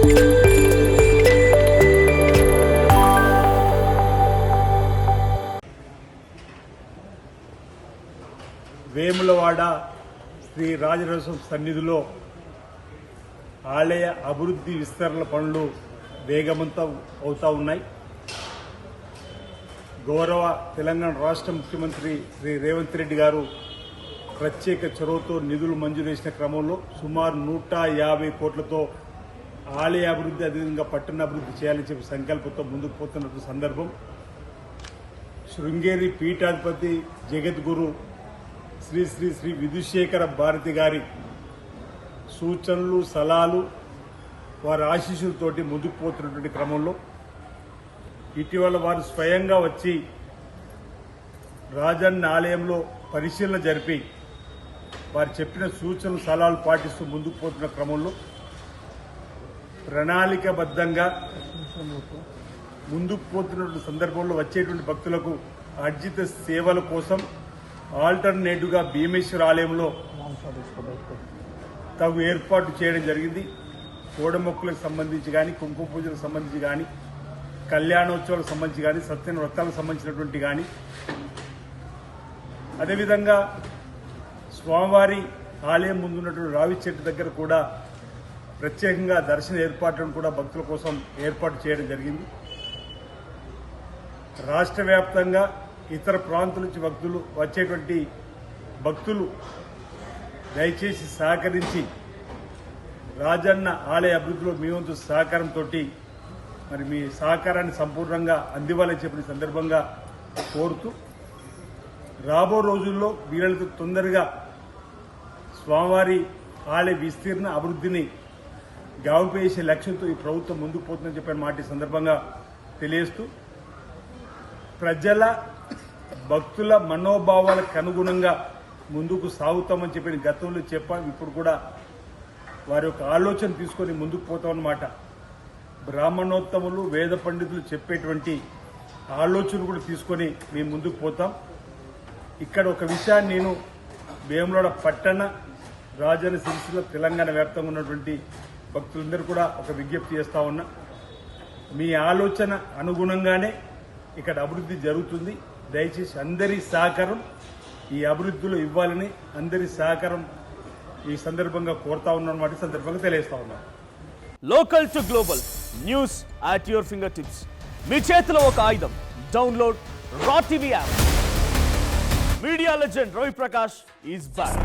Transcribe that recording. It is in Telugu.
వేములవాడ శ్రీ రాజరాజేశ్వర సన్నిధిలో ఆలయ అభివృద్ధి విస్తరణ పనులు వేగవంతం అవుతా ఉన్నాయి. గౌరవ తెలంగాణ రాష్ట్ర ముఖ్యమంత్రి శ్రీ రేవంత్ రెడ్డి గారు ప్రత్యేక చొరవతో నిధులు మంజూరు చేసిన క్రమంలో సుమారు 150 కోట్లతో ఆలయ అభివృద్ధి, అదేవిధంగా పట్టణాభివృద్ధి చేయాలని చెప్పి సంకల్పంతో ముందుకు పోతున్న సందర్భం. శృంగేరి పీఠాధిపతి జగద్గురు శ్రీ శ్రీ శ్రీ విధుశేఖర భారతి గారి సూచనలు, సలహాలు, వారి ఆశీస్సులతోటి ముందుకు పోతున్నటువంటి క్రమంలో ఇటీవల వారు స్వయంగా వచ్చి రాజన్న ఆలయంలో పరిశీలన జరిపి వారు చెప్పిన సూచనలు, సలహాలు పాటిస్తూ ముందుకు పోతున్న క్రమంలో ప్రణాళికబద్ధంగా ముందుకు పోతున్న సందర్భంలో వచ్చేటువంటి భక్తులకు అర్జిత సేవల కోసం ఆల్టర్నేటివ్గా భీమేశ్వర ఆలయంలో తగు ఏర్పాటు చేయడం జరిగింది. కోడమొక్కులకు సంబంధించి కానీ, కుంకుమ పూజలకు సంబంధించి కానీ, కళ్యాణోత్సవాలకు సంబంధించి కానీ, సత్యన వ్రతాలకు సంబంధించినటువంటి కానీ, అదేవిధంగా స్వామివారి ఆలయం ముందున్నటువంటి రావి చెట్టు దగ్గర కూడా ప్రత్యేకంగా దర్శన ఏర్పాట్లను కూడా భక్తుల కోసం ఏర్పాటు చేయడం జరిగింది. రాష్ట్ర వ్యాప్తంగా ఇతర ప్రాంతాల నుంచి భక్తులు వచ్చేటువంటి భక్తులు దయచేసి సహకరించి రాజన్న ఆలయ అభివృద్ధిలో మీ వంతు సహకారంతో మరి మీ సహకారాన్ని సంపూర్ణంగా అందివ్వాలని చెప్పిన సందర్భంగా కోరుతూ రాబో రోజుల్లో వీళ్ళతో తొందరగా స్వామివారి ఆలయ విస్తీర్ణ అభివృద్ధిని గావింపేసే లక్ష్యంతో ఈ ప్రభుత్వం ముందుకు పోతుందని చెప్పిన మాట ఈ సందర్భంగా తెలియజేస్తూ ప్రజల భక్తుల మనోభావాలకు అనుగుణంగా ముందుకు సాగుతామని చెప్పిన గతంలో చెప్పాం. ఇప్పుడు కూడా వారి యొక్క ఆలోచన తీసుకొని ముందుకు పోతామన్నమాట. బ్రాహ్మణోత్తములు, వేద పండితులు చెప్పేటువంటి ఆలోచన కూడా తీసుకొని మేము ముందుకు పోతాం. ఇక్కడ ఒక విషయాన్ని నేను వేములవాడ పట్టణ, రాజన్న సిరిసిల్ల, తెలంగాణ వ్యాప్తంగా ఉన్నటువంటి భక్తులందరూ కూడా ఒక విజ్ఞప్తి చేస్తా ఉన్నా. మీ ఆలోచన అనుగుణంగానే ఇక్కడ అభివృద్ధి జరుగుతుంది. దయచేసి అందరి సహకారం ఈ అభివృద్ధిలో ఇవ్వాలని అందరి సహకారం ఈ సందర్భంగా కోరుతా ఉన్నమాట సందర్భంగా తెలియజేస్తా ఉన్నాను. Local to global news at your finger tips. మీ చేతిలో ఒక ఆయుధం. Download raw TV app. Media legend Ravi Prakash is back.